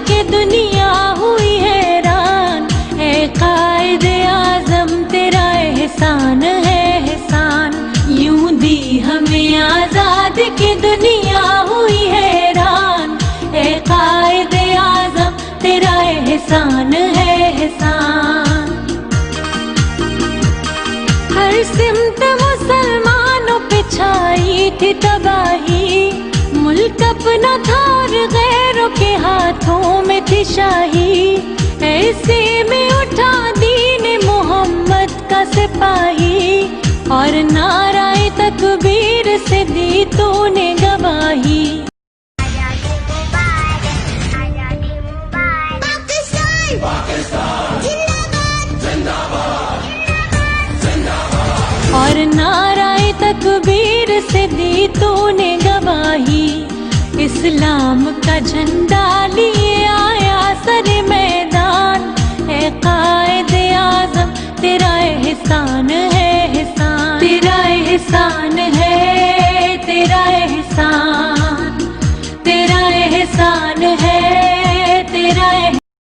کے دنیا ہوئی حیران، اے قائد اعظم تیرا احسان ہے احسان، یوں دی ہمیں آزاد کے دنیا ہوئی حیران، اے قائد اعظم تیرا احسان ہے احسان۔ ہر سمت مسلمانوں پہ چھائی تھی تباہی، ملک اپنا تھا اور غیروں کے ہاتھوں میں تھی شاہی، ایسے میں اٹھا دین محمد کا سپاہی، اور نعرہ تکبیر سے دی تو نے گواہی۔ اور نعرہ تکبیر سے دی تو نے گواہی، اسلام کا جھنڈا لیے آیا سر میدان، اے قائد اعظم تیرا احسان ہے احسان، تیرا احسان ہے